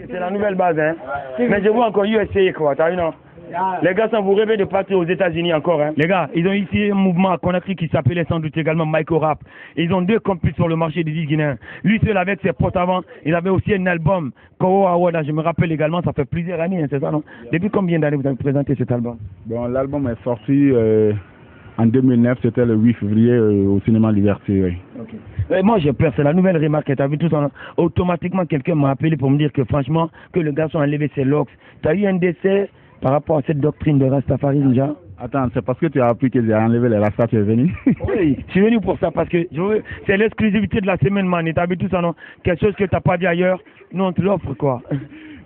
C'est la nouvelle base, hein. Mais je vois encore USA, quoi. T'as vu, non? Les gars, ça vous rêvez de partir aux États-Unis encore, hein. Les gars, ils ont ici un mouvement à Conakry qui s'appelait sans doute également Micro Rap. Ils ont 2 campus sur le marché des disques guinéens. Lui seul avec ses potes avant, il avait aussi un album, Koro Awada, je me rappelle également, ça fait plusieurs années, hein, c'est ça, non? Depuis combien d'années vous avez présenté cet album? Bon, l'album est sorti en 2009, c'était le 8 février au cinéma Liberté, oui. Okay. Moi j'ai peur, c'est la nouvelle remarque, t'as vu tout ça, automatiquement quelqu'un m'a appelé pour me dire que franchement, que le garçon a enlevé ses locks. T'as eu un décès par rapport à cette doctrine de Rastafari déjà? Attends, c'est parce que tu as appris que j'ai enlevé les Rastas, tu es venu? Oui, je suis venu pour ça parce que c'est l'exclusivité de la semaine, man, et t'as vu tout ça, non? Quelque chose que t'as pas dit ailleurs, nous on te l'offre, quoi.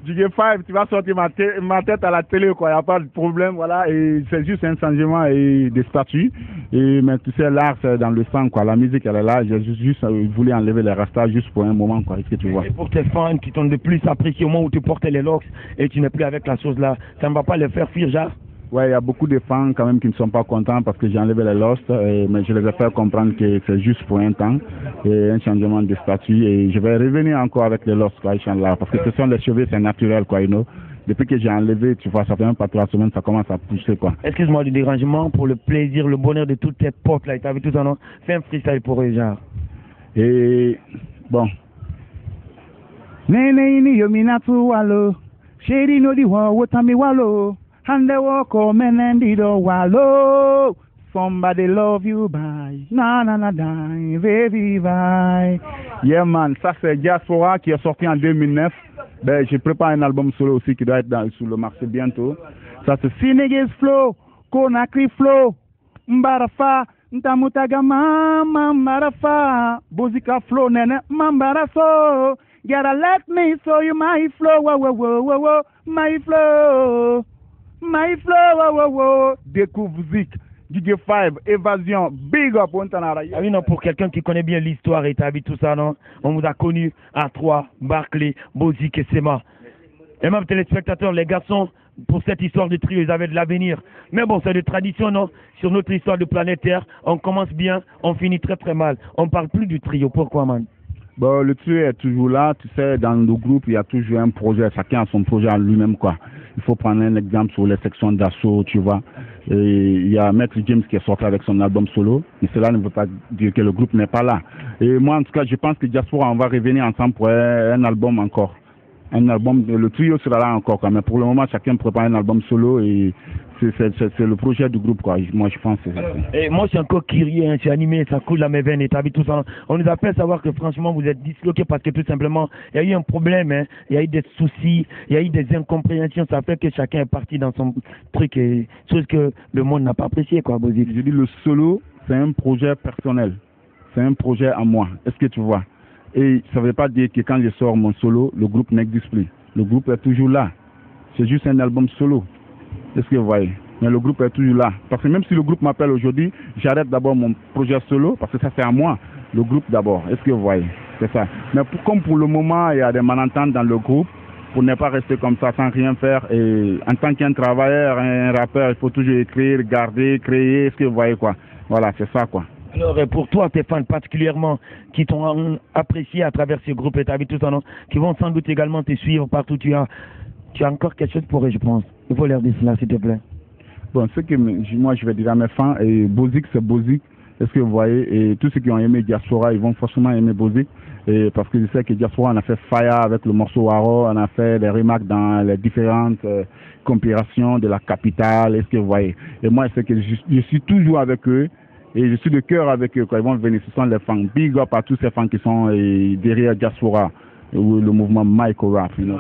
DJ5, tu vas sortir ma tête à la télé, quoi, il n'y a pas de problème, voilà, et c'est juste un changement des statuts, mais tu sais, l'art c'est dans le sang, quoi, la musique elle est là, j'ai juste voulu enlever les rastas juste pour un moment, quoi, est-ce que tu vois? Et pour tes fans qui t'ont de plus apprécié au moment où tu portais les locks et tu n'es plus avec la chose là, ça ne va pas les faire fuir, genre? Ouais, il y a beaucoup de fans quand même qui ne sont pas contents parce que j'ai enlevé les Lost, mais je les ai fait comprendre que c'est juste pour un temps et un changement de statut et je vais revenir encore avec les Lost, quoi, Inch'Allah, parce que ce sont les cheveux, c'est naturel, quoi, you know. Depuis que j'ai enlevé, tu vois, ça fait même pas 3 semaines, ça commence à pousser, quoi. Excuse-moi du dérangement, pour le plaisir, le bonheur de toutes tes potes là, t'as vu tout ça, non? Fais un freestyle pour eux, genre. Et bon. Nene ini yominatu walo, sheri no di wa wotami walo. And they walk home and they don't wallow. Somebody love you by na na na die, baby bye. Yeah man, ça c'est Diaspora qui est sorti en 2009. Ben je prépare un album solo aussi qui doit être sur le marché bientôt. Ça c'est Senegalese Flow, Conakry Flow, Mbarafa, Ntamutagama, Mbarafa, Bozika Flow, Nene, Mbaraso. Gotta let me show you my flow, whoa whoa whoa whoa whoa, my flow. My flow, découvre Zik, DJ5, Évasion, big up, on t'en a. Ah oui, non, pour quelqu'un qui connaît bien l'histoire et t'as vu tout ça, non? On vous a connu à 3, Barclay, Bozik et Sema. Et même téléspectateurs, les garçons, pour cette histoire de trio, ils avaient de l'avenir. Mais bon, c'est de tradition, non? Sur notre histoire de planète Terre, on commence bien, on finit très très mal. On parle plus du trio, pourquoi, man? Bon, le trio est toujours là, tu sais, dans le groupe, il y a toujours un projet, chacun a son projet en lui-même, quoi. Il faut prendre un exemple sur les sections d'assaut, tu vois. Et il y a Maître James qui est sorti avec son album solo, mais cela ne veut pas dire que le groupe n'est pas là. Et moi, en tout cas, je pense que Diaspora, on va revenir ensemble pour un album encore. Un album, le trio sera là encore, quoi. Mais pour le moment, chacun prépare un album solo et c'est le projet du groupe, quoi. Moi, je pense que c'est ça. Et moi, je suis encore curieux, hein, je suis animé, ça coule dans mes veines, et t'as vu tout ça. On nous a fait savoir que franchement, vous êtes disloqués parce que tout simplement, il y a eu un problème, hein. Il y a eu des soucis, il y a eu des incompréhensions. Ça fait que chacun est parti dans son truc, et chose que le monde n'a pas apprécié, quoi, Bozik. Je dis, le solo, c'est un projet personnel. C'est un projet à moi. Est-ce que tu vois? Et ça ne veut pas dire que quand je sors mon solo, le groupe n'existe plus. Le groupe est toujours là. C'est juste un album solo. Est-ce que vous voyez? Mais le groupe est toujours là. Parce que même si le groupe m'appelle aujourd'hui, j'arrête d'abord mon projet solo, parce que ça c'est à moi. Le groupe d'abord. Est-ce que vous voyez? C'est ça. Mais comme pour le moment, il y a des malentendus dans le groupe, pour ne pas rester comme ça sans rien faire. Et en tant qu'un travailleur, un rappeur, il faut toujours écrire, garder, créer. Est-ce que vous voyez, quoi? Voilà, c'est ça, quoi. Alors, pour toi, tes fans particulièrement, qui t'ont apprécié à travers ce groupe, et t'as vu tout ça, non? Qui vont sans doute également te suivre partout où tu as encore quelque chose pour eux, je pense. Il faut leur dire cela, s'il te plaît. Bon, ce que moi, je vais dire à mes fans, et Bozik, c'est Bozik. Est-ce que vous voyez? Et tous ceux qui ont aimé Diaspora, ils vont forcément aimer Bozik. Et parce que je sais que Diaspora, on a fait Fire avec le morceau Waro, on a fait des remarques dans les différentes compilations de la capitale. Est-ce que vous voyez? Et moi, c'est que je suis toujours avec eux. Et je suis de cœur avec eux quand ils vont venir. Ce sont les fans. Big up à tous ces fans qui sont derrière Diaspora, ou le mouvement Micro Rap. You know?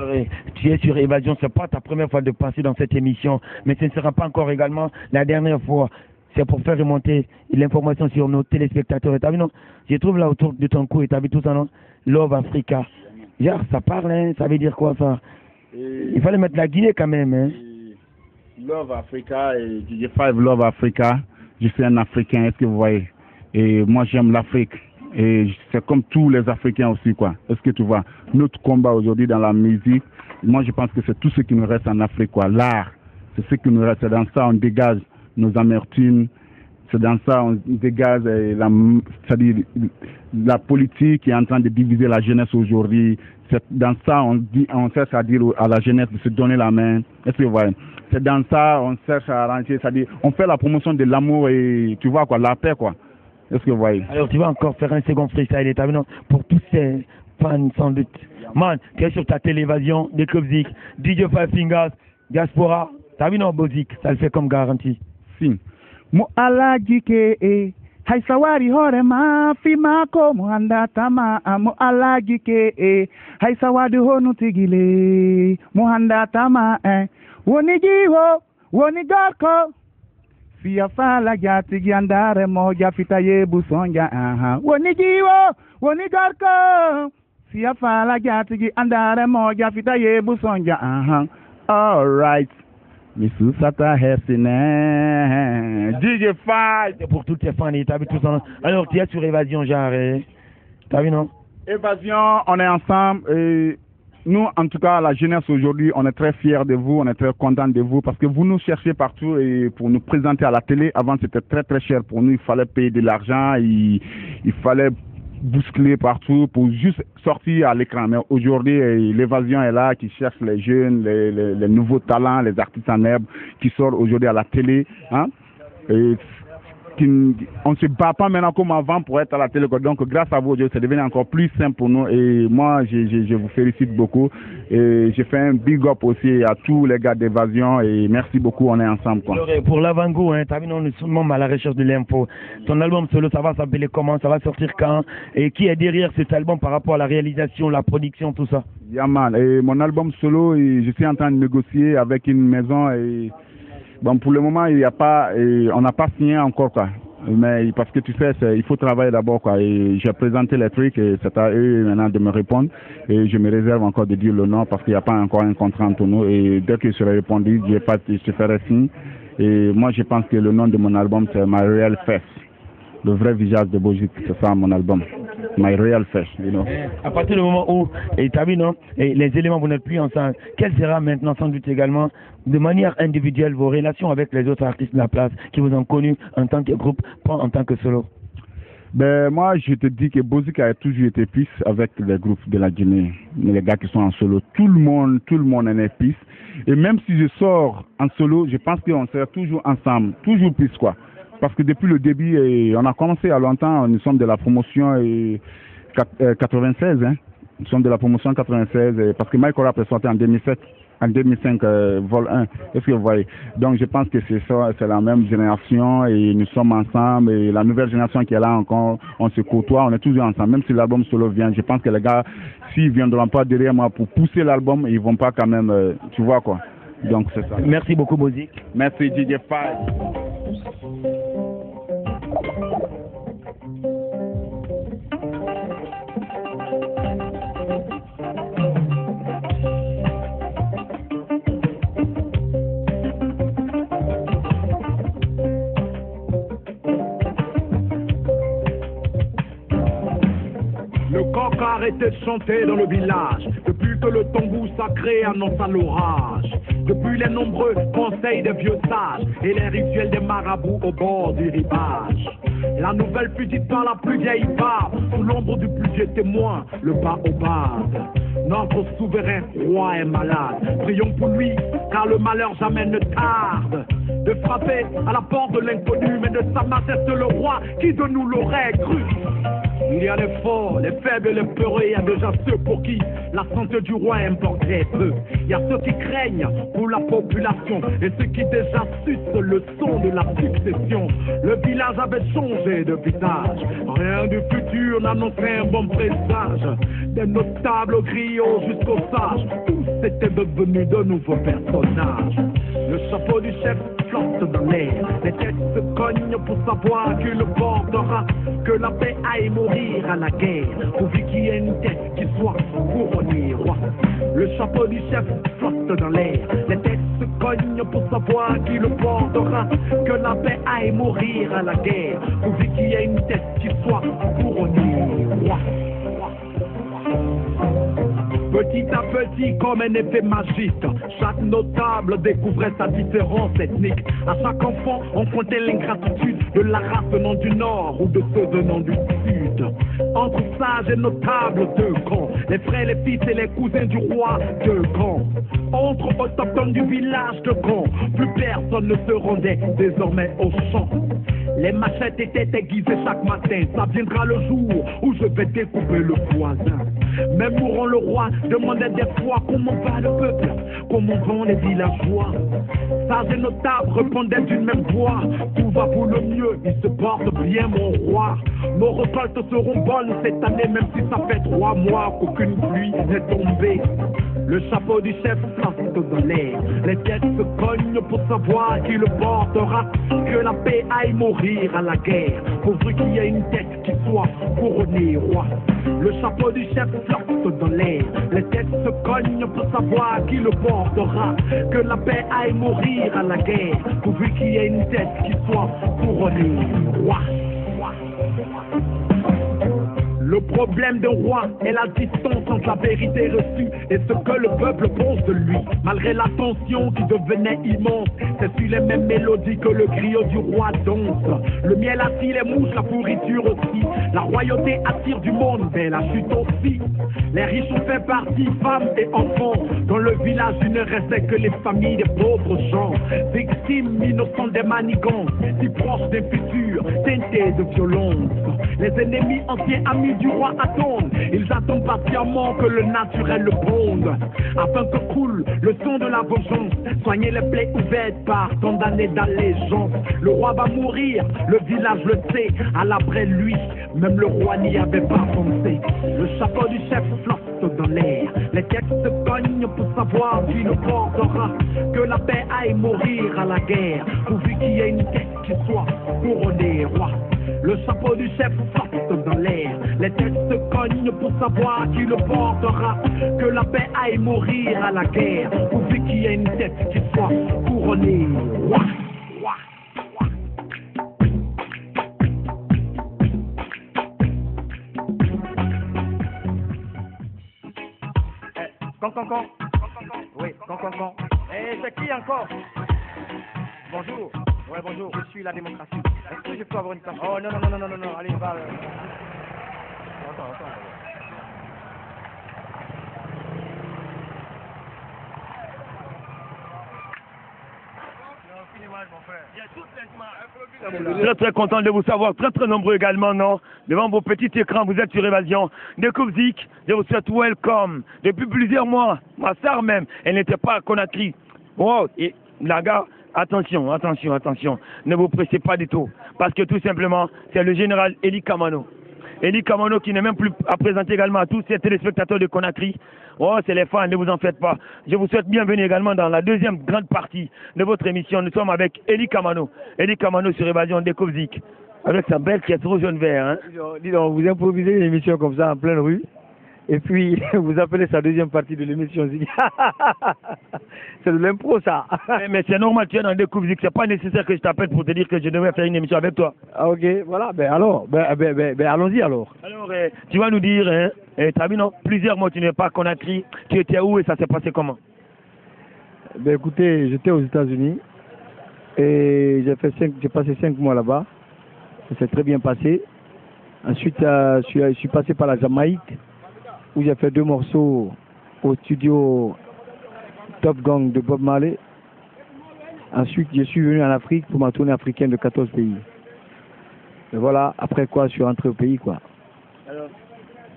Tu es sur Évasion, ce n'est pas ta première fois de passer dans cette émission, mais ce ne sera pas encore également la dernière fois. C'est pour faire remonter l'information sur nos téléspectateurs. Et t'as vu, non? Je trouve là autour de ton cou, et t'as vu tout ça, non? Love Africa. Genre, ça parle, hein? Ça veut dire quoi, ça? Il fallait mettre la Guinée quand même, hein? Love Africa et DJ5 Love Africa. Je suis un Africain, est-ce que vous voyez? Et moi, j'aime l'Afrique. Et c'est comme tous les Africains aussi, quoi. Est-ce que tu vois, notre combat aujourd'hui dans la musique, moi, je pense que c'est tout ce qui nous reste en Afrique, quoi. L'art, c'est ce qui nous reste. C'est dans ça on dégage nos amertumes. C'est dans ça on dégage c'est-à-dire la politique qui est en train de diviser la jeunesse aujourd'hui. C'est dans ça on cherche à dire à la jeunesse de se donner la main. Est-ce que vous voyez? C'est dans ça on cherche à arranger, c'est-à-dire on fait la promotion de l'amour et tu vois quoi, la paix quoi. Est-ce que vous voyez? Alors tu vas encore faire un second freestyle et pour tous ces fans sans doute. Man, tu es sur ta télévision, des clubs Zik, DJ Five Fingers, Diaspora, t'as vu non Bozik, ça le fait comme garantie. Si. Mo alajike hai sawari hore ma fi mako mo handa tama mo alajike hai sawadi honu tigile mo handa tama woni jiwo woni gorko fi afala jati giandare mo jafita yebu sonja woni jiwo woni gorko fi afala jati giandare mo jafita yebu sonja all right. Missou Sata Hersine, DJ Five. C'est pour tous tes fans, t'as vu tous ensemble. Alors tu es sur Évasion, genre, t'as vu non? Évasion, on est ensemble et nous, en tout cas, la jeunesse aujourd'hui, on est très fiers de vous, on est très contents de vous parce que vous nous cherchez partout et pour nous présenter à la télé. Avant, c'était très très cher pour nous, il fallait payer de l'argent, il fallait bousculer partout pour juste sortir à l'écran. Mais aujourd'hui, l'Évasion est là, qui cherche les jeunes, les nouveaux talents, les artistes en herbe, qui sortent aujourd'hui à la télé. Hein? Et on ne se bat pas maintenant comme avant pour être à la télé. Donc, grâce à vous, c'est devenu encore plus simple pour nous. Et moi, je vous félicite beaucoup. Et je fais un big up aussi à tous les gars d'Évasion. Et merci beaucoup, on est ensemble. Quoi. Alors, pour l'avant-goût, hein, t'as vu, nous sommes à la recherche de l'info. Ton album solo, ça va s'appeler comment? Ça va sortir quand? Et qui est derrière cet album par rapport à la réalisation, la production, tout ça? Yeah, man. Et mon album solo, je suis en train de négocier avec une maison. Et bon, pour le moment, il n'y a pas, on n'a pas signé encore, quoi. Mais parce que tu sais, il faut travailler d'abord, quoi. Et j'ai présenté les trucs et c'est à eux maintenant de me répondre. Et je me réserve encore de dire le nom parce qu'il n'y a pas encore un contrat entre nous. Et dès que je serai répondu, je ferai signe. Et moi, je pense que le nom de mon album, c'est My Real Face. Le vrai visage de Bozik, c'est ça mon album. My Real Face, you know. À partir du moment où, et t'as vu, non, et les éléments, vous n'êtes plus ensemble, quelle sera maintenant, sans doute également, de manière individuelle, vos relations avec les autres artistes de la place qui vous ont connu en tant que groupe, pas en tant que solo? Ben, moi, je te dis que Bozik a toujours été pisse avec les groupes de la Guinée, les gars qui sont en solo. Tout le monde en est pisse. Et même si je sors en solo, je pense qu'on sera toujours ensemble, toujours pisse, quoi. Parce que depuis le début, on a commencé à longtemps, nous sommes de la promotion 96, hein. Nous sommes de la promotion 96, parce que Michael Rap est sorti en 2007, en 2005, vol 1. Est-ce que vous voyez? Donc je pense que c'est ça, c'est la même génération et nous sommes ensemble et la nouvelle génération qui est là encore, on se côtoie, on est toujours ensemble. Même si l'album solo vient, je pense que les gars, s'ils viendront pas derrière moi pour pousser l'album, ils vont pas quand même, tu vois quoi. Donc c'est ça. Merci beaucoup Bozik. Merci DJ Five. Le coq a arrêté de chanter dans le village depuis que le tambour sacré annonce l'orage. Depuis les nombreux conseils des vieux sages et les rituels des marabouts au bord du rivage. La nouvelle fut dite par la plus vieille barbe, sous l'ombre du plus vieux témoin, le baobab. Notre souverain roi est malade, prions pour lui, car le malheur jamais ne tarde. De frapper à la porte de l'inconnu, mais de sa majesté le roi, qui de nous l'aurait cru. Il y a les forts, les faibles et les peureux, il y a déjà ceux pour qui la santé du roi importait peu. Il y a ceux qui craignent pour la population et ceux qui déjà sucent le son de la succession. Le village avait changé de visage, rien du futur n'annonçait un bon présage. des notables aux griots jusqu'aux sages, tous étaient devenus de nouveaux personnages. Le chapeau du chef flotte dans l'air, les têtes se cognent pour savoir qui le portera, que la paix aille mourir à la guerre, pourvu qu'il y ait une tête qui soit couronnée roi. Le chapeau du chef flotte dans l'air, les têtes se cognent pour savoir qui le portera, que la paix aille mourir à la guerre, pourvu qu'il y ait une tête qui soit couronnée roi. Petit à petit, comme un effet magique, chaque notable découvrait sa différence ethnique. À chaque enfant, on comptait l'ingratitude de la race venant du nord ou de ceux venant du sud. Entre sages et notables, deux camps. Les frères, les fils et les cousins du roi, deux camps. Entre autochtones du village de Caen, plus personne ne se rendait désormais au champ. Les machettes étaient aiguisées chaque matin. Ça viendra le jour où je vais découper le voisin. Même mourant le roi demandait des fois comment va le peuple, comment vont les villageois. Sages et notables répondaient d'une même voix. Tout va pour le mieux, il se porte bien mon roi. Nos récoltes seront bonnes cette année, même si ça fait 3 mois qu'aucune pluie n'est tombée. Le chapeau du chef flotte dans l'air, les têtes se cognent pour savoir qui le portera, que la paix aille mourir à la guerre, pourvu qu'il y ait une tête qui soit couronnée roi. Le chapeau du chef flotte dans l'air, les têtes se cognent pour savoir qui le portera, que la paix aille mourir à la guerre, pourvu qu'il y ait une tête qui soit couronnée roi. Le problème d'un roi est la distance entre la vérité reçue et ce que le peuple pense de lui. Malgré la tension qui devenait immense, c'est sur les mêmes mélodies que le griot du roi danse. Le miel attire les mouches, la pourriture aussi. La royauté attire du monde, mais la chute aussi. Les riches ont fait partie, femmes et enfants. Dans le village, il ne restait que les familles des pauvres gens. Victimes innocentes des manigances, si proches d'un futur teinté de violence. Les ennemis anciens amis du roi attendent, ils attendent patiemment que le naturel le bonde, afin que coule le son de la vengeance, soigner les plaies ouvertes par tant d'années d'allégeance. Le roi va mourir, le village le sait, à l'après lui, même le roi n'y avait pas pensé. Le chapeau du chef flotte dans l'air, les têtes se cognent pour savoir qui le portera, que la paix aille mourir à la guerre, pourvu qu'il y ait une tête qui soit couronnée roi. Le chapeau du chef flotte dans l'air, les têtes se cognent pour savoir qui le portera, que la paix aille mourir à la guerre, pourvu qu'il y ait une tête qui soit couronnée roi. Con. Oui, con. Eh, c'est qui encore? Bonjour. Ouais, bonjour. Je suis la démocratie. Est-ce que je peux avoir une place? Oh, non. Allez, va. Attends. Très content de vous savoir, très nombreux également, non? Devant vos petits écrans, vous êtes sur Évasion. De Kubzik, je vous souhaite welcome. Depuis plusieurs mois, ma soeur même, elle n'était pas à Conakry. Oh, et la gare, attention, ne vous pressez pas du tout. Parce que tout simplement, c'est le général Eli Kamano. Eli Kamano qui n'est même plus à présenter également à tous ces téléspectateurs de Conakry. Oh, c'est les fans, ne vous en faites pas. Je vous souhaite bienvenue également dans la deuxième grande partie de votre émission. Nous sommes avec Eli Kamano. Eli Kamano sur Évasion de Kubzik. Avec sa belle pièce rouge jaune vert. Hein. Dis donc, vous improvisez une émission comme ça en pleine rue. Et puis, vous appelez sa deuxième partie de l'émission. C'est de l'impro, ça. Mais c'est normal, tu es dans des Kubzik. C'est pas nécessaire que je t'appelle pour te dire que je devrais faire une émission avec toi. Ah, ok, voilà. Ben alors, allons-y alors. Alors, tu vas nous dire, hein, tu as vu, non, plusieurs mois tu n'es pas à Conakry. Tu étais où et ça s'est passé comment? Ben écoutez, j'étais aux États-Unis et j'ai passé 5 mois là-bas. Ça s'est très bien passé. Ensuite, je suis passé par la Jamaïque, où j'ai fait 2 morceaux au studio Top Gang de Bob Marley. Ensuite, je suis venu en Afrique pour ma tournée africaine de 14 pays. Et voilà, après quoi, je suis rentré au pays, quoi. Alors,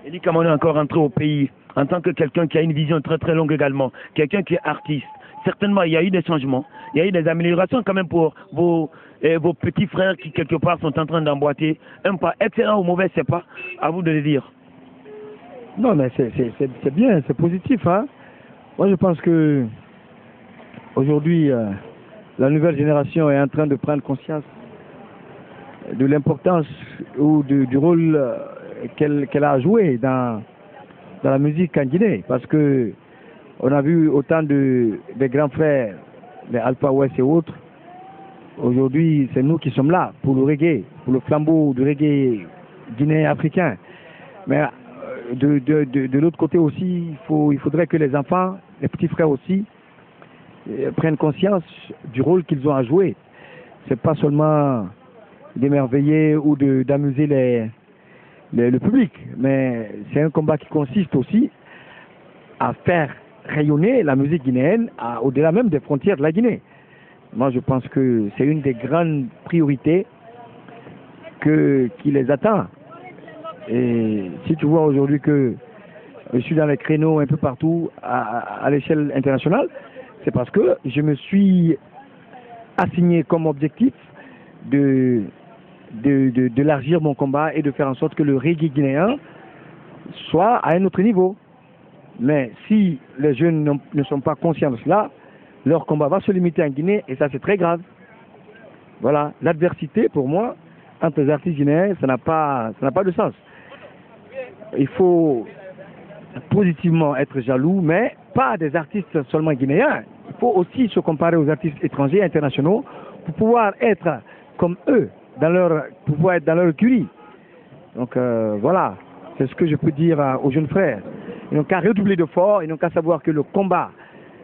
Eli Kamano est encore rentré au pays, en tant que quelqu'un qui a une vision très longue également, quelqu'un qui est artiste. Certainement, il y a eu des changements, il y a eu des améliorations quand même pour vos petits frères qui, quelque part, sont en train d'emboîter. Un pas excellent ou mauvais, c'est pas à vous de le dire. Non, mais c'est bien, c'est positif. Hein. Moi, je pense que aujourd'hui, la nouvelle génération est en train de prendre conscience de l'importance ou du rôle qu'elle a joué dans la musique en Guinée. Parce que on a vu autant des grands frères, les Alpha West et autres. Aujourd'hui, c'est nous qui sommes là pour le reggae, pour le flambeau du reggae guinéen africain. Mais de l'autre côté aussi, il faudrait que les enfants, les petits frères aussi, prennent conscience du rôle qu'ils ont à jouer. C'est pas seulement d'émerveiller ou d'amuser le public, mais c'est un combat qui consiste aussi à faire rayonner la musique guinéenne au-delà même des frontières de la Guinée. Moi, je pense que c'est une des grandes priorités qui les attend. Et si tu vois aujourd'hui que je suis dans les créneaux un peu partout à l'échelle internationale, c'est parce que je me suis assigné comme objectif d'élargir mon combat et de faire en sorte que le reggae guinéen soit à un autre niveau. Mais si les jeunes ne sont pas conscients de cela, leur combat va se limiter en Guinée et ça c'est très grave. Voilà, l'adversité pour moi entre les artistes guinéens, ça n'a pas de sens. Il faut positivement être jaloux, mais pas des artistes seulement guinéens. Il faut aussi se comparer aux artistes étrangers, internationaux, pour pouvoir être comme eux, pour pouvoir être dans leur écurie. Donc voilà, c'est ce que je peux dire aux jeunes frères. Ils n'ont qu'à redoubler d'efforts, ils n'ont qu'à savoir que le combat,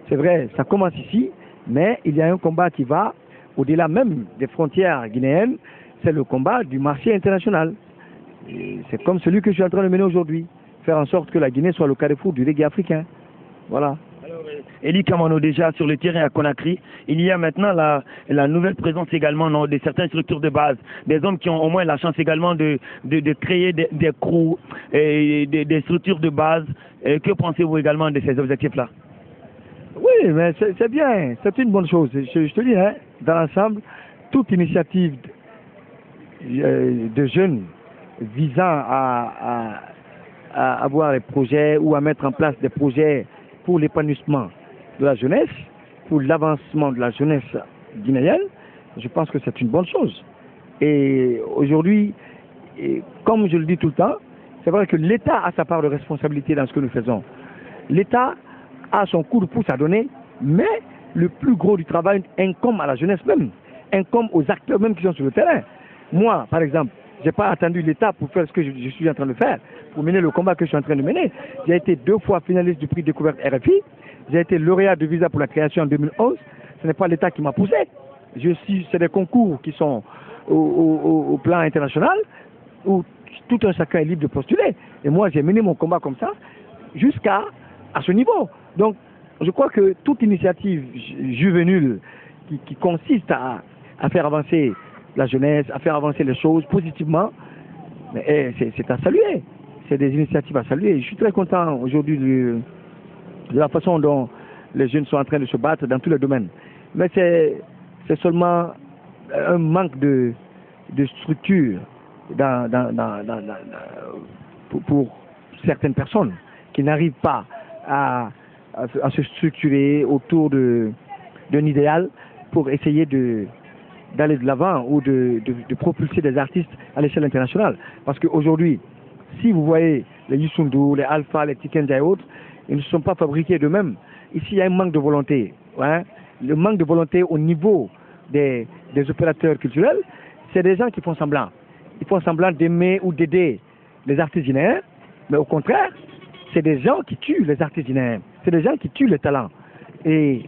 c'est vrai, ça commence ici, mais il y a un combat qui va au-delà même des frontières guinéennes, c'est le combat du marché international. C'est comme celui que je suis en train de mener aujourd'hui, faire en sorte que la Guinée soit le carrefour du reggae africain. Voilà. Alors, Eli Kamano, déjà sur le terrain à Conakry, il y a maintenant la nouvelle présence également de certaines structures de base, des hommes qui ont au moins la chance également de créer des crews, et des structures de base. Que pensez-vous également de ces objectifs-là? Oui, mais c'est bien, c'est une bonne chose. Je te dis, hein, dans l'ensemble, toute initiative de jeunes visant à avoir des projets ou à mettre en place des projets pour l'épanouissement de la jeunesse, pour l'avancement de la jeunesse guinéenne, je pense que c'est une bonne chose. Et aujourd'hui, comme je le dis tout le temps, c'est vrai que l'État a sa part de responsabilité dans ce que nous faisons. L'État a son coup de pouce à donner, mais le plus gros du travail incombe à la jeunesse même, incombe aux acteurs même qui sont sur le terrain. Moi, par exemple, je n'ai pas attendu l'État pour faire ce que je suis en train de faire, pour mener le combat que je suis en train de mener. J'ai été 2 fois finaliste du prix découverte RFI, j'ai été lauréat de Visa pour la création en 2011, ce n'est pas l'État qui m'a poussé. C'est des concours qui sont au plan international, où tout un chacun est libre de postuler. Et moi, j'ai mené mon combat comme ça, jusqu'à ce niveau. Donc, je crois que toute initiative juvénile qui consiste à faire avancer la jeunesse, à faire avancer les choses positivement, c'est à saluer. C'est des initiatives à saluer. Je suis très content aujourd'hui de la façon dont les jeunes sont en train de se battre dans tous les domaines. Mais c'est seulement un manque de structure pour certaines personnes qui n'arrivent pas à se structurer autour d'un idéal pour essayer d'aller de l'avant ou de propulser des artistes à l'échelle internationale. Parce qu'aujourd'hui, si vous voyez les Youssou, les Alpha, les Tikenja et autres, ils ne sont pas fabriqués d'eux-mêmes. Ici, il y a un manque de volonté. Hein? Le manque de volonté au niveau des opérateurs culturels, c'est des gens qui font semblant. Ils font semblant d'aimer ou d'aider les artistes guinéens, mais au contraire, c'est des gens qui tuent les artistes guinéens. C'est des gens qui tuent les talents. Et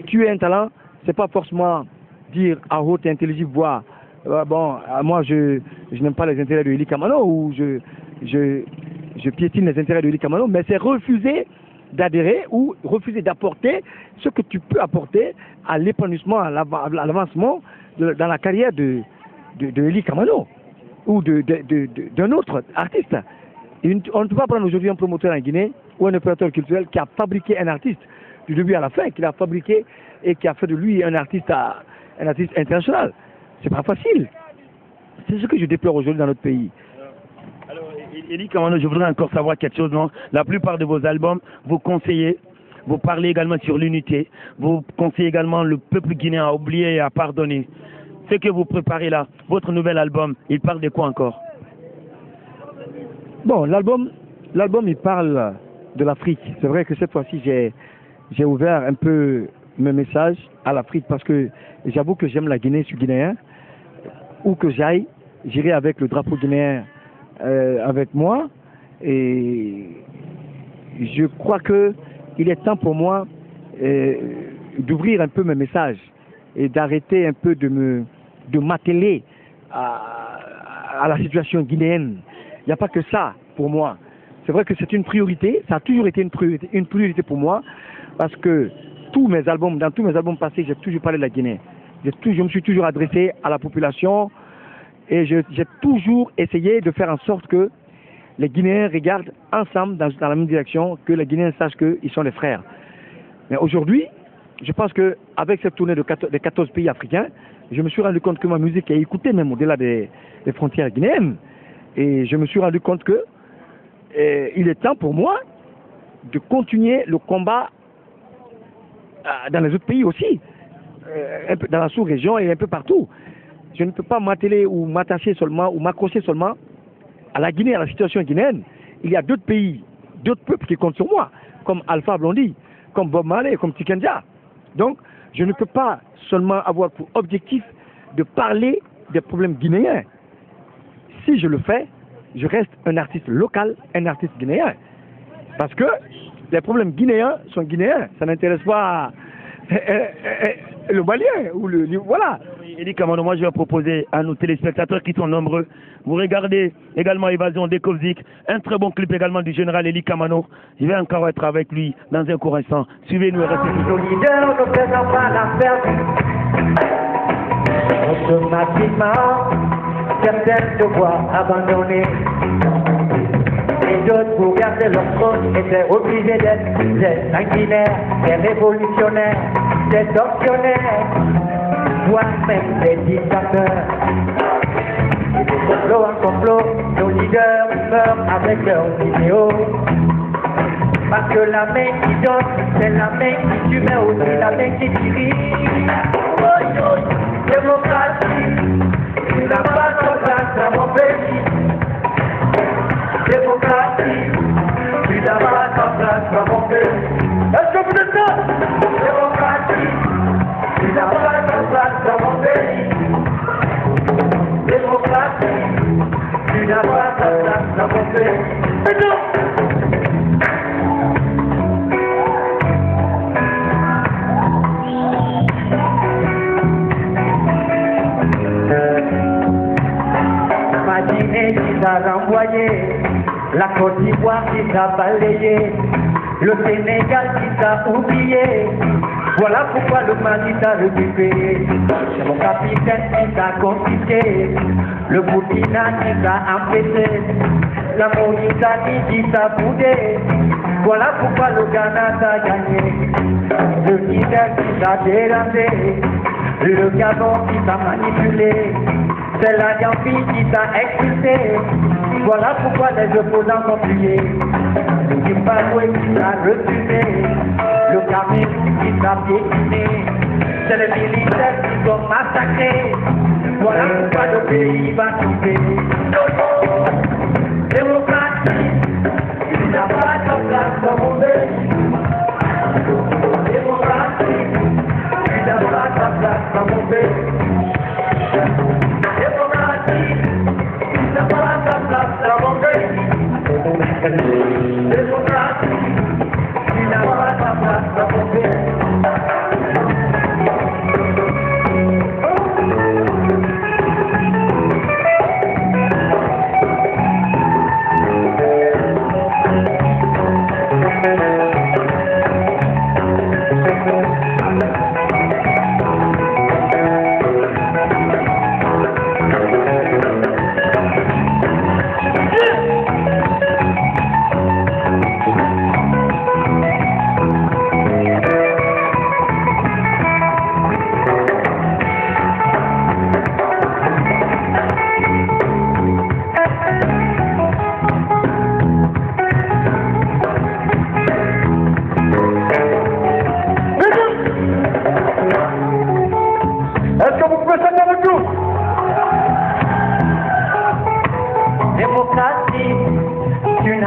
tuer un talent, c'est pas forcément dire à haute et intelligible voix, moi je n'aime pas les intérêts de Eli Kamano ou je piétine les intérêts de Eli Kamano, mais c'est refuser d'adhérer ou refuser d'apporter ce que tu peux apporter à l'épanouissement, à l'avancement dans la carrière de Eli Kamano ou d'un autre artiste. On ne peut pas prendre aujourd'hui un promoteur en Guinée ou un opérateur culturel qui a fabriqué un artiste du début à la fin, qui l'a fabriqué et qui a fait de lui un artiste international. C'est pas facile. C'est ce que je déplore aujourd'hui dans notre pays. Alors, Elie Kamano, je voudrais encore savoir quelque chose, non? La plupart de vos albums, vous conseillez, vous parlez également sur l'unité, vous conseillez également le peuple guinéen à oublier et à pardonner. Ce que vous préparez là, votre nouvel album, il parle de quoi encore? Bon, l'album, il parle de l'Afrique. C'est vrai que cette fois-ci, j'ai ouvert un peu mes messages à l'Afrique parce que j'avoue que j'aime la Guinée, je suis guinéen. Où que j'aille, j'irai avec le drapeau guinéen avec moi. Et je crois que il est temps pour moi d'ouvrir un peu mes messages et d'arrêter un peu de m'atteler à la situation guinéenne. Il n'y a pas que ça pour moi. C'est vrai que c'est une priorité, ça a toujours été une priorité pour moi, parce que dans tous mes albums passés, j'ai toujours parlé de la Guinée. Je me suis toujours adressé à la population et j'ai toujours essayé de faire en sorte que les Guinéens regardent ensemble dans la même direction, que les Guinéens sachent qu'ils sont les frères. Mais aujourd'hui, je pense qu'avec cette tournée des 14 pays africains, je me suis rendu compte que ma musique est écoutée même au-delà des frontières guinéennes. Et je me suis rendu compte que il est temps pour moi de continuer le combat dans les autres pays aussi, dans la sous-région et un peu partout. Je ne peux pas m'atteler ou m'attacher seulement ou m'accrocher seulement à la Guinée, à la situation guinéenne. Il y a d'autres pays, d'autres peuples qui comptent sur moi, comme Alpha Blondy, comme Bob Marley, comme Tikenja. Donc, je ne peux pas seulement avoir pour objectif de parler des problèmes guinéens. Si je le fais, je reste un artiste local, un artiste guinéen. Parce que les problèmes guinéens sont guinéens. Ça n'intéresse pas le Malien ou voilà. Elie Kamano, moi je vais proposer à nos téléspectateurs qui sont nombreux, vous regardez également Évasion des Kovzik, un très bon clip également du général Elie Kamano. Je vais encore être avec lui dans un court instant. Suivez-nous et restez tous. Nos leaders ne faisant pas l'affaire. Automatiquement, certains se voient abandonnés. Et d'autres, pour garder leur trône, étaient obligés d'être des sanguinaires, des révolutionnaires, des tortionnaires, voire même des dictateurs. Et de complot en complot, nos leaders meurent avec leurs idéaux. Parce que la main qui donne, c'est la main qui tue, mais aussi la main qui dirige. Démocratie, tu n'as pas de place dans mon pays. Démocratie, tu n'as pas de place dans mon pays. Est-ce que vous êtes là? Démocratie, tu n'as pas de place dans mon pays. Démocratie, tu n'as pas de place dans mon pays. C'est tout. La Guinée qui t'a renvoyé, la Côte d'Ivoire qui t'a balayé, le Sénégal qui t'a oublié. Voilà pourquoi le Mali t'a récupéré. C'est mon capitaine qui t'a confisqué, le Burkina qui t'a empêché, la Mauritanie qui t'a boudé. Voilà pourquoi le Ghana t'a gagné, le Niger qui t'a dérangé, le Gabon qui t'a manipulé. C'est la Gambie qui t'a expulsé. Voilà pourquoi les opposants sont pliés. Le Zimbabwe qui t'a refusé. Le Cameroun qui t'a piétiné. C'est les militaires qui sont massacrés. Voilà pourquoi le pays va tomber. Démocratie, tu n'as pas de place dans mon pays. Démocratie, tu n'as pas de place dans mon pays. Démocratie, tu n'as pas ta place dans mon pays. Démocratie, tu n'as pas ta place dans mon pays.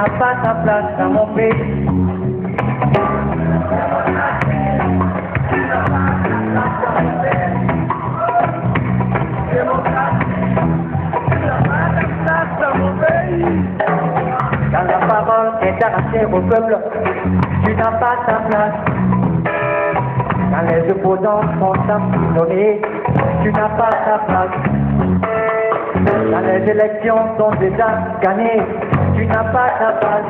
n'as pas ta place dans mon pays. Quand la parole est arrachée au peuple, tu n'as pas ta place. Quand les opposants sont emprisonnés, tu n'as pas ta place. Quand les élections sont déjà gagnées, tu n'as pas ta place.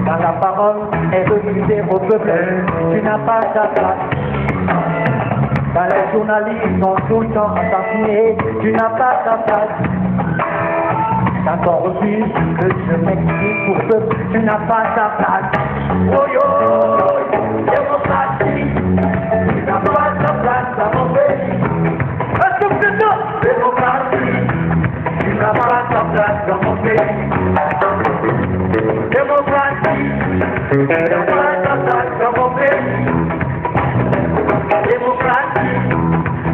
Quand la parole est refusée au peuple, tu n'as pas ta place. Quand les journalistes sont tout le temps assassinés, tu n'as pas ta place. Quand on refuse que je m'exprime pour peuple, tu n'as pas ta place. Oh yo, démocratie, tu n'as pas ta place dans mon pays. Est-ce que c'est ça? Démocratie, tu n'as pas ta place dans mon pays. Démocratie, tu n'as pas ta place dans mon pays. Démocratie,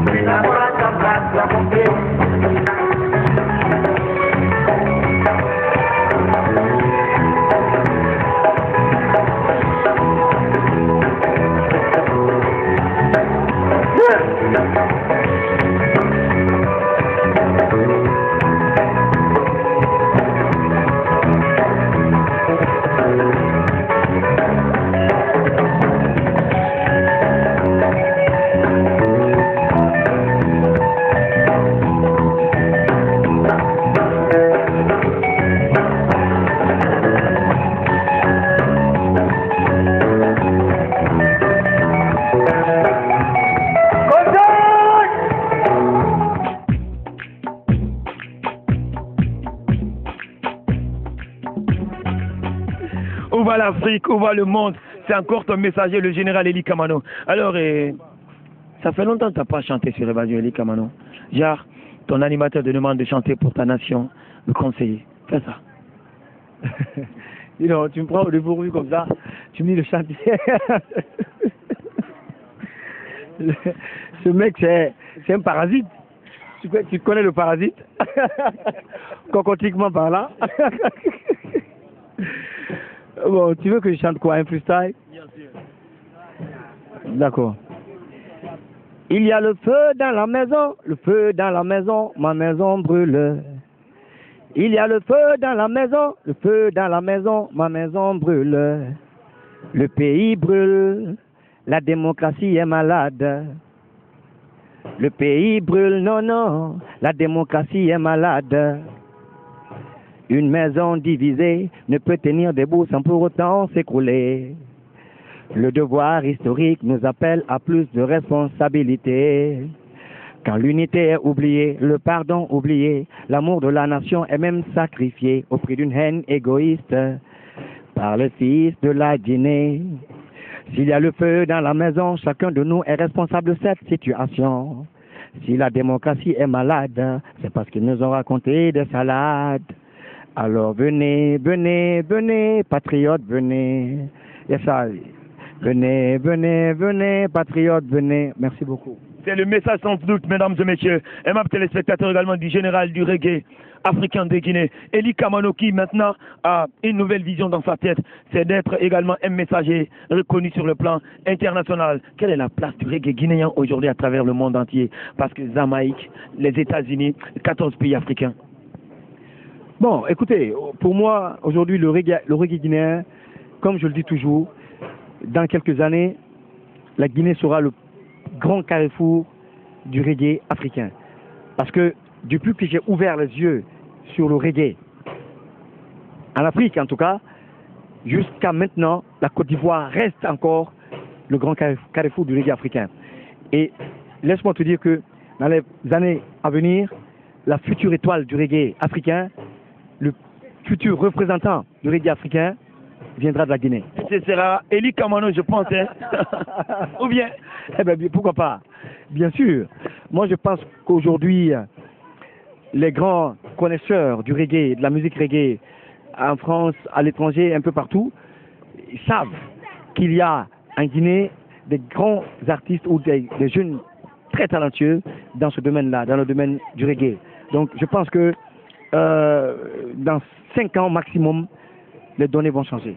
tu n'as pas ta place dans mon pays. Où va l'Afrique? Où va le monde? C'est encore ton messager, le général Eli Kamano. Alors, ça fait longtemps que tu n'as pas chanté sur Radio Eli Kamano. Genre, ton animateur te demande de chanter pour ta nation, le conseiller. Fais ça. Dis donc, tu me prends au dépourvu comme ça, tu me dis de chanter. Ce mec, c'est un parasite. Tu connais le parasite? Cocotiquement par là. Bon, tu veux que je chante quoi? Un freestyle? Bien sûr. D'accord. Il y a le feu dans la maison, le feu dans la maison, ma maison brûle. Il y a le feu dans la maison, le feu dans la maison, ma maison brûle. Le pays brûle, la démocratie est malade. Le pays brûle, non, non, la démocratie est malade. Une maison divisée ne peut tenir debout sans pour autant s'écrouler. Le devoir historique nous appelle à plus de responsabilité. Quand l'unité est oubliée, le pardon oublié, l'amour de la nation est même sacrifié au prix d'une haine égoïste par le fils de la Guinée. S'il y a le feu dans la maison, chacun de nous est responsable de cette situation. Si la démocratie est malade, c'est parce qu'ils nous ont raconté des salades. Alors venez, venez, venez, patriotes, venez. Yes, venez, venez, venez, patriotes, venez. Merci beaucoup. C'est le message sans doute, mesdames et messieurs, aimables téléspectateurs également du général du reggae africain de Guinée, Eli Kamano, qui maintenant a une nouvelle vision dans sa tête, c'est d'être également un messager reconnu sur le plan international. Quelle est la place du reggae guinéen aujourd'hui à travers le monde entier? Parce que Jamaïque, les États-Unis, 14 pays africains. Bon, écoutez, pour moi, aujourd'hui, le reggae guinéen, comme je le dis toujours, dans quelques années, la Guinée sera le grand carrefour du reggae africain. Parce que depuis que j'ai ouvert les yeux sur le reggae, en Afrique en tout cas, jusqu'à maintenant, la Côte d'Ivoire reste encore le grand carrefour du reggae africain. Et laisse-moi te dire que dans les années à venir, la future étoile du reggae africain, le futur représentant du reggae africain viendra de la Guinée. Ce sera Eli Kamano, je pense. Hein? Ou bien? Eh bien, pourquoi pas? Bien sûr. Moi, je pense qu'aujourd'hui, les grands connaisseurs du reggae, de la musique reggae, en France, à l'étranger, un peu partout, ils savent qu'il y a en Guinée des grands artistes ou des jeunes très talentueux dans ce domaine-là, dans le domaine du reggae. Donc, je pense que dans 5 ans maximum, les données vont changer.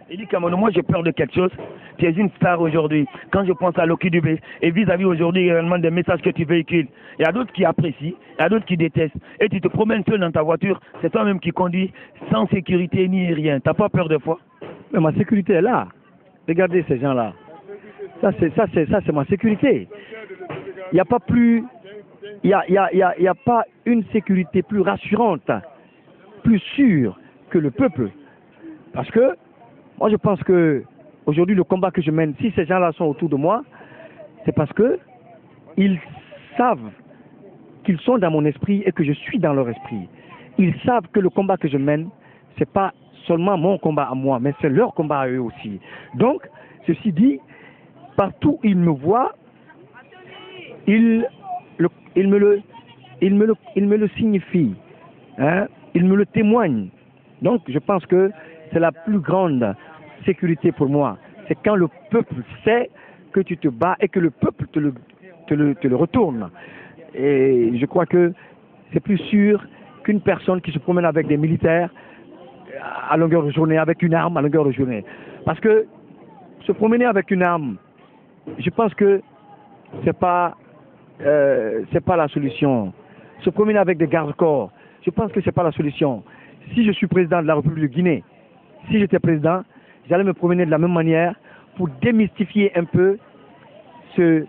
Ely Kamano, moi j'ai peur de quelque chose. Tu es une star aujourd'hui. Quand je pense à Lucky Dubé et vis-à-vis aujourd'hui également des messages que tu véhicules, il y a d'autres qui apprécient, il y a d'autres qui détestent. Et tu te promènes seul dans ta voiture, c'est toi-même qui conduis sans sécurité ni rien. T'as pas peur de fois? Mais ma sécurité est là. Regardez ces gens-là. Ça c'est ma sécurité. Il n'y a pas plus, il y a pas une sécurité plus rassurante, plus sûre que le peuple. Parce que moi je pense que aujourd'hui le combat que je mène, si ces gens-là sont autour de moi, c'est parce que ils savent qu'ils sont dans mon esprit et que je suis dans leur esprit. Ils savent que le combat que je mène, c'est pas seulement mon combat à moi, mais c'est leur combat à eux aussi. Donc, ceci dit, partout où ils me voient, ils me le signifient, hein? Ils me le témoignent. Donc, je pense que c'est la plus grande sécurité pour moi. C'est quand le peuple sait que tu te bats et que le peuple te le retourne. Et je crois que c'est plus sûr qu'une personne qui se promène avec des militaires à longueur de journée, avec une arme à longueur de journée. Parce que se promener avec une arme, je pense que c'est pas la solution. Se promener avec des gardes-corps, je pense que c'est pas la solution. Si je suis président de la République de Guinée, si j'étais président, j'allais me promener de la même manière pour démystifier un peu ces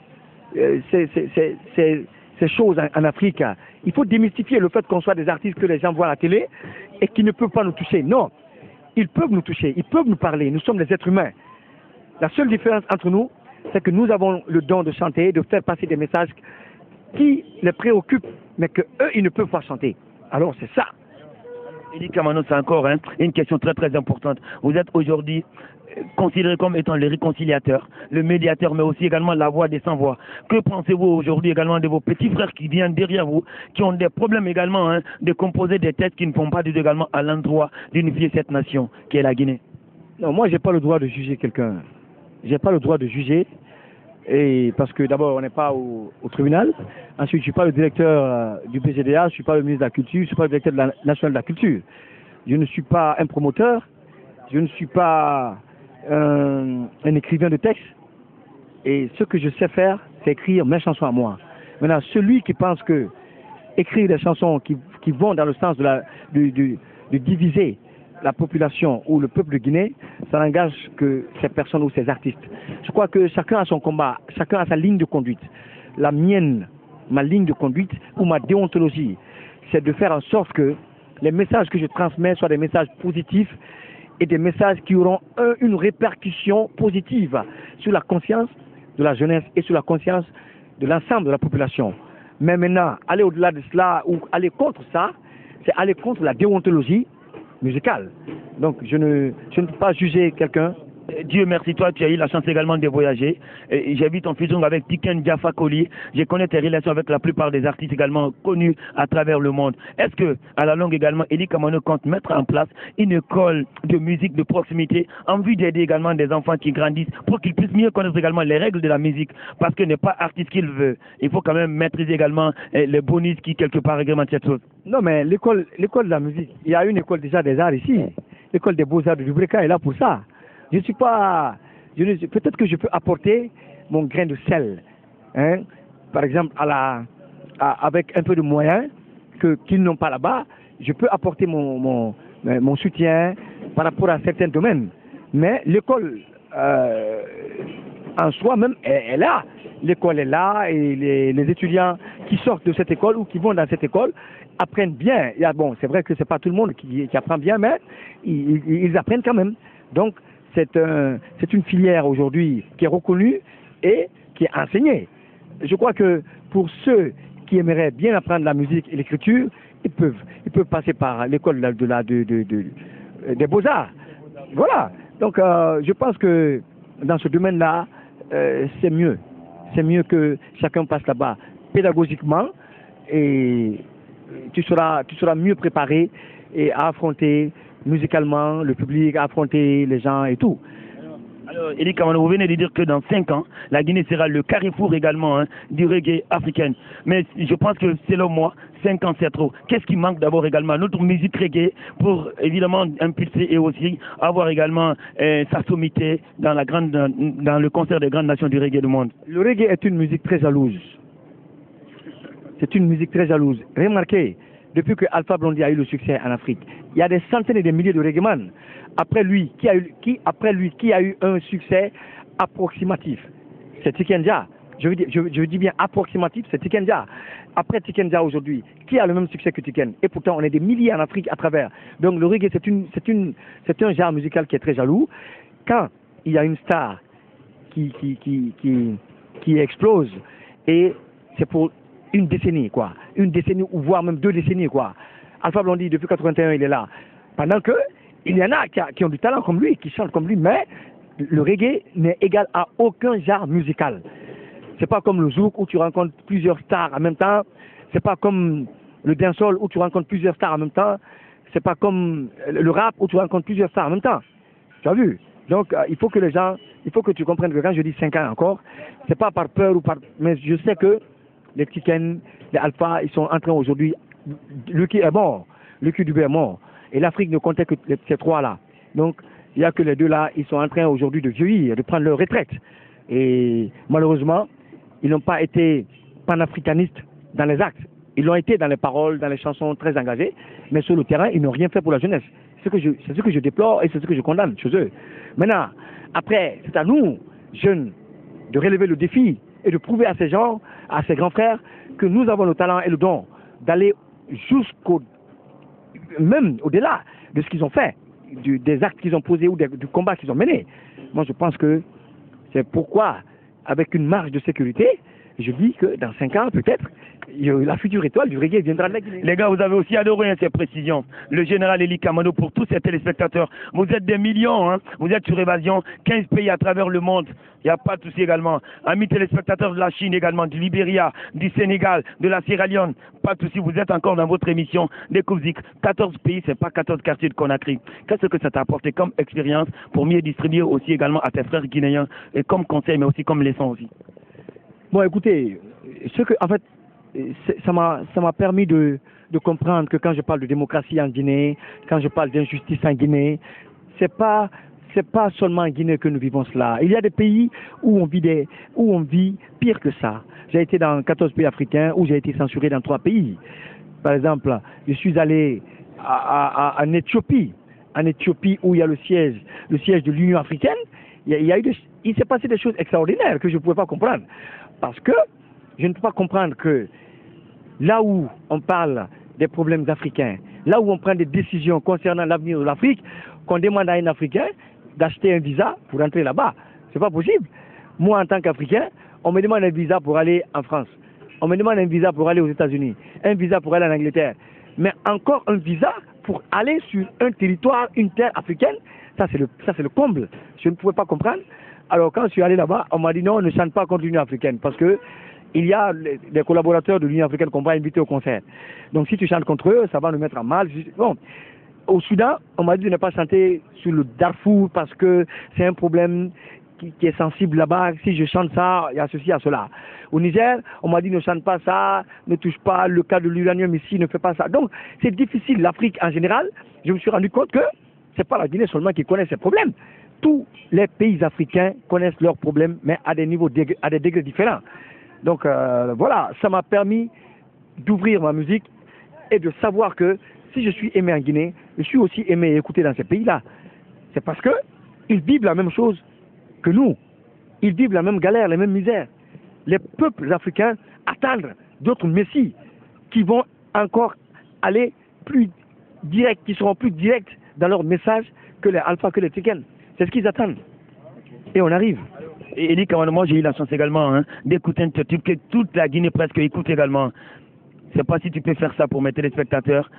choses en Afrique. Il faut démystifier le fait qu'on soit des artistes que les gens voient à la télé et qui ne peuvent pas nous toucher. Non, ils peuvent nous toucher, ils peuvent nous parler. Nous sommes des êtres humains. La seule différence entre nous, c'est que nous avons le don de chanter, de faire passer des messages qui les préoccupent, mais que eux, ils ne peuvent pas chanter. Alors c'est ça. Ely Kamano, c'est encore une question très très importante. Vous êtes aujourd'hui considéré comme étant le réconciliateur, le médiateur, mais aussi également la voix des sans-voix. Que pensez-vous aujourd'hui également de vos petits frères qui viennent derrière vous, qui ont des problèmes également de composer des têtes qui ne font pas du tout également à l'endroit d'unifier cette nation qui est la Guinée? Non, moi j'ai pas le droit de juger quelqu'un. J'ai pas le droit de juger. Et parce que d'abord on n'est pas au tribunal. Ensuite je suis pas le directeur du PGDA, je suis pas le ministre de la Culture, je suis pas le directeur national de la Culture. Je ne suis pas un promoteur, je ne suis pas un écrivain de texte. Et ce que je sais faire, c'est écrire mes chansons à moi. Maintenant, celui qui pense que écrire des chansons qui vont dans le sens de diviser la population ou le peuple de Guinée, ça n'engage que ces personnes ou ces artistes. Je crois que chacun a son combat, chacun a sa ligne de conduite. La mienne, ma ligne de conduite ou ma déontologie, c'est de faire en sorte que les messages que je transmets soient des messages positifs et des messages qui auront une répercussion positive sur la conscience de la jeunesse et sur la conscience de l'ensemble de la population. Mais maintenant, aller au-delà de cela ou aller contre ça, c'est aller contre la déontologie musicale. Donc je ne peux pas juger quelqu'un. Dieu merci, toi tu as eu la chance également de voyager. J'ai vu ton fusion avec Tiken Jaffa Koli. Je connais tes relations avec la plupart des artistes également connus à travers le monde. Est-ce que à la longue également Ely Kamano compte mettre en place une école de musique de proximité en vue d'aider également des enfants qui grandissent pour qu'ils puissent mieux connaître également les règles de la musique, parce que n'est pas artiste qu'il veut, il faut quand même maîtriser également les bonus qui quelque part réglementent cette chose. Non mais l'école de la musique, il y a une école déjà des arts ici. L'école des beaux-arts de Dubreka est là pour ça. Je ne suis pas... peut-être que je peux apporter mon grain de sel. Hein? Par exemple, avec un peu de moyens qu'ils n'ont pas là-bas, je peux apporter mon soutien par rapport à certains domaines. Mais l'école en soi-même est là. L'école est là et les étudiants qui sortent de cette école ou qui vont dans cette école apprennent bien. Bon, c'est vrai que c'est pas tout le monde qui apprend bien, mais ils apprennent quand même. Donc, c'est une filière aujourd'hui qui est reconnue et qui est enseignée. Je crois que pour ceux qui aimeraient bien apprendre la musique et l'écriture, ils peuvent passer par l'école des beaux-arts. Voilà. Donc, je pense que dans ce domaine-là, c'est mieux. C'est mieux que chacun passe là-bas pédagogiquement et tu seras mieux préparé et à affronter musicalement le public, à affronter les gens et tout. Alors, Elie Kamano, vous venez de dire que dans 5 ans, la Guinée sera le carrefour également du reggae africain. Mais je pense que, selon moi, 5 ans c'est trop. Qu'est-ce qui manque d'abord également? Notre musique reggae pour évidemment impulser et aussi avoir également sa sommité dans le concert des grandes nations du reggae du monde. Le reggae est une musique très jalouse. C'est une musique très jalouse. Remarquez, depuis que Alpha Blondy a eu le succès en Afrique, il y a des centaines et des milliers de reggaeman après lui qui a eu un succès approximatif. C'est Tikenja. Je dis bien approximatif, c'est Tikenja. Après Tikenja aujourd'hui, qui a le même succès que Tiken? Et pourtant, on est des milliers en Afrique à travers. Donc le reggae, c'est un genre musical qui est très jaloux. Quand il y a une star qui explose, et c'est pour une décennie, quoi. Une décennie, ou voire même 2 décennies, quoi. Alpha Blondy, depuis 81, il est là. Pendant que, il y en a qui ont du talent comme lui, qui chantent comme lui, mais le reggae n'est égal à aucun genre musical. C'est pas comme le zouk où tu rencontres plusieurs stars en même temps. C'est pas comme le dancehall où tu rencontres plusieurs stars en même temps. C'est pas comme le rap où tu rencontres plusieurs stars en même temps. Tu as vu? Donc, il faut que tu comprennes que quand je dis 5 ans encore, c'est pas par peur ou par, mais je sais que les Tiken, les Alpha, ils sont en train aujourd'hui, Lucky est mort, Lucky Dubé est mort, et l'Afrique ne comptait que ces 3-là. Donc, il n'y a que les 2-là, ils sont en train aujourd'hui de vieillir, de prendre leur retraite. Et malheureusement, ils n'ont pas été panafricanistes dans les actes. Ils l'ont été dans les paroles, dans les chansons très engagées, mais sur le terrain, ils n'ont rien fait pour la jeunesse. C'est ce que je déplore et c'est ce que je condamne chez eux. Maintenant, après, c'est à nous, jeunes, de relever le défi et de prouver à ces gens, à ces grands frères, que nous avons le talent et le don d'aller même au-delà de ce qu'ils ont fait, des actes qu'ils ont posés ou du combat qu'ils ont mené. Moi, je pense que c'est pourquoi, avec une marge de sécurité, je dis que dans 5 ans, peut-être, la future étoile du reggae viendra de la Guinée. Les gars, vous avez aussi adoré ces précisions. Le général Elie Kamano, pour tous ces téléspectateurs, vous êtes des millions, vous êtes sur Évasion, 15 pays à travers le monde. Il n'y a pas de souci également. Amis téléspectateurs de la Chine également, du Libéria, du Sénégal, de la Sierra Leone, pas de souci, vous êtes encore dans votre émission Découvzik. 14 pays, c'est pas 14 quartiers de Conakry. Qu'est-ce que ça t'a apporté comme expérience pour mieux distribuer aussi également à tes frères guinéens et comme conseil, mais aussi comme leçon aussi? Bon, écoutez, en fait, ça m'a permis de comprendre que quand je parle de démocratie en Guinée, quand je parle d'injustice en Guinée, c'est pas seulement en Guinée que nous vivons cela. Il y a des pays où on vit pire que ça. J'ai été dans 14 pays africains où j'ai été censuré dans 3 pays. Par exemple, je suis allé en Éthiopie. En Éthiopie où il y a le siège de l'Union africaine. Il s'est passé des choses extraordinaires que je ne pouvais pas comprendre. Parce que je ne peux pas comprendre que là où on parle des problèmes africains, là où on prend des décisions concernant l'avenir de l'Afrique, qu'on demande à un Africain d'acheter un visa pour entrer là-bas. C'est pas possible. Moi, en tant qu'Africain, on me demande un visa pour aller en France. On me demande un visa pour aller aux États-Unis. Un visa pour aller en Angleterre. Mais encore un visa pour aller sur un territoire, une terre africaine, ça c'est le comble. Je ne pouvais pas comprendre. Alors quand je suis allé là-bas, on m'a dit non, on ne chante pas contre l'Union africaine parce que il y a des collaborateurs de l'Union africaine qu'on va inviter au concert. Donc si tu chantes contre eux, ça va nous mettre en mal. Bon. Au Soudan, on m'a dit de ne pas chanter sur le Darfour parce que c'est un problème qui est sensible là-bas. Si je chante ça, il y a ceci, il y a cela. Au Niger, on m'a dit ne chante pas ça, ne touche pas le cas de l'uranium ici, ne fais pas ça. Donc c'est difficile. L'Afrique en général, je me suis rendu compte que c'est pas la Guinée seulement qui connaît ces problèmes. Tous les pays africains connaissent leurs problèmes, mais à des niveaux, à des degrés différents. Donc voilà, ça m'a permis d'ouvrir ma musique et de savoir que si je suis aimé en Guinée, je suis aussi aimé et écouté dans ces pays-là. C'est parce que ils vivent la même chose que nous. Ils vivent la même galère, les mêmes misères. Les peuples africains attendent d'autres messies qui vont encore aller plus direct, qui seront plus directs dans leur message que les Alpha, que les Tiken. C'est ce qu'ils attendent. Et on arrive. Et Elie Kamano, moi j'ai eu la chance également d'écouter un tube que toute la Guinée presque écoute également. Je ne sais pas si tu peux faire ça pour mes téléspectateurs.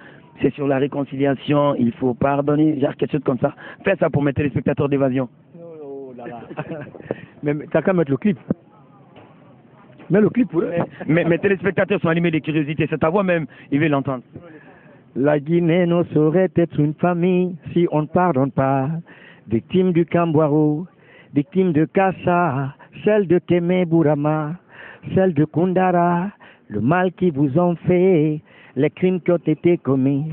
C'est sur la réconciliation, il faut pardonner, genre quelque chose comme ça. Fais ça pour mes téléspectateurs d'Évasion. Oh là là. Mais t'as qu'à mettre le clip. Mets le clip pour eux. Mais mes téléspectateurs sont animés de curiosité. C'est ta voix même, ils veulent l'entendre. La Guinée ne saurait être une famille si on ne pardonne pas. Victime du Camboiro, victime de Kassa, celle de Kemé Bourama, celle de Koundara, le mal qu'ils vous ont fait, les crimes qui ont été commis,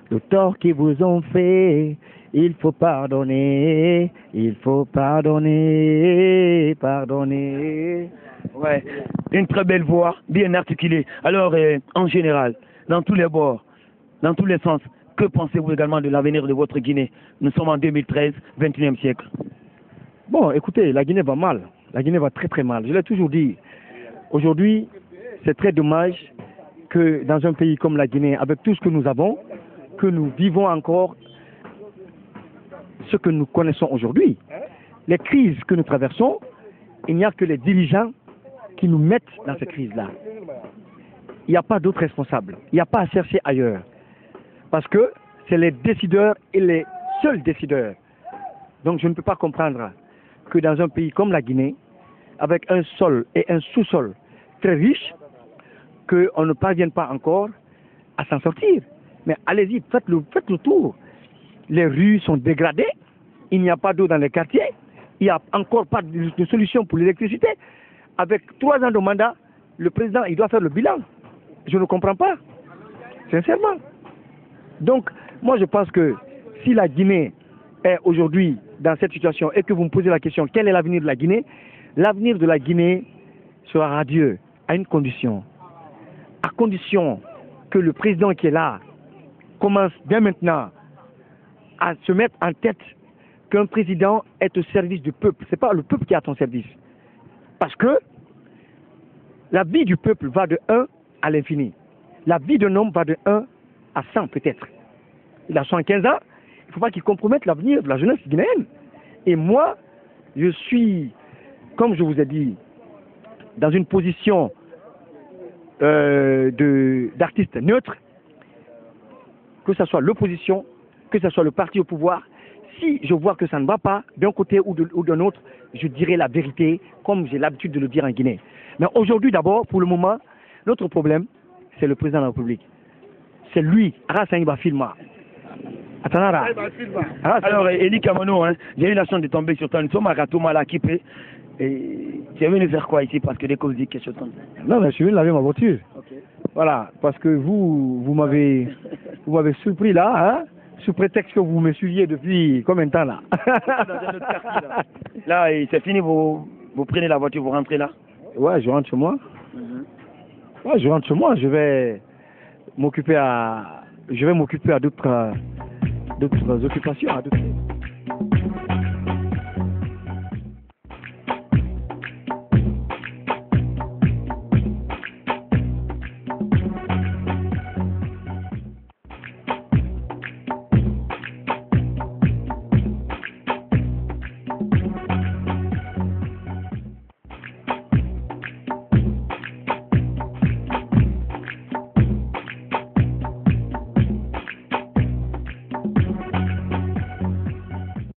le tort qu'ils vous ont fait, il faut pardonner, il faut pardonner, pardonner. Ouais, une très belle voix, bien articulée. Alors, en général, dans tous les bords, dans tous les sens, que pensez-vous également de l'avenir de votre Guinée? Nous sommes en 2013, 21e siècle. Bon, écoutez, la Guinée va mal. La Guinée va très très mal. Je l'ai toujours dit. Aujourd'hui, c'est très dommage que dans un pays comme la Guinée, avec tout ce que nous avons, que nous vivons encore ce que nous connaissons aujourd'hui. Les crises que nous traversons, il n'y a que les dirigeants qui nous mettent dans ces crises-là. Il n'y a pas d'autres responsables. Il n'y a pas à chercher ailleurs. Parce que c'est les décideurs et les seuls décideurs. Donc je ne peux pas comprendre que dans un pays comme la Guinée, avec un sol et un sous-sol très riche, qu'on ne parvienne pas encore à s'en sortir. Mais allez-y, faites le tour. Les rues sont dégradées, il n'y a pas d'eau dans les quartiers, il n'y a encore pas de solution pour l'électricité. Avec 3 ans de mandat, le président, il doit faire le bilan. Je ne comprends pas, sincèrement. Donc, moi je pense que si la Guinée est aujourd'hui dans cette situation et que vous me posez la question, quel est l'avenir de la Guinée? L'avenir de la Guinée sera radieux à une condition. À condition que le président qui est là commence dès maintenant à se mettre en tête qu'un président est au service du peuple. Ce n'est pas le peuple qui est à ton service. Parce que la vie du peuple va de 1 à l'infini. La vie d'un homme va de 1 à 100 peut-être. Il a 115 ans, il ne faut pas qu'il compromette l'avenir de la jeunesse guinéenne. Et moi, je suis, comme je vous ai dit, dans une position d'artiste neutre, que ce soit l'opposition, que ce soit le parti au pouvoir. Si je vois que ça ne va pas d'un côté ou d'un autre, je dirai la vérité comme j'ai l'habitude de le dire en Guinée. Mais aujourd'hui d'abord, pour le moment, notre problème, c'est le président de la République. C'est lui, Arasaïba Filma. Alors, Eli Kamano, hein, j'ai eu la chance de tomber sur toi. Nous sommes à Ratouma, à Kipé. Et tu es venu faire quoi ici? Parce que dès que vous dites quelque chose comme ça. Non, mais je suis venu laver ma voiture. Okay. Voilà, parce que vous m'avez surpris là, hein, sous prétexte que vous me suiviez depuis combien de temps là? Dans un autre quartier, là. Là, c'est fini, vous prenez la voiture, vous rentrez là? Ouais, je rentre chez moi. Ouais, je rentre chez moi, je vais m'occuper à d'autres occupations, à d'autres.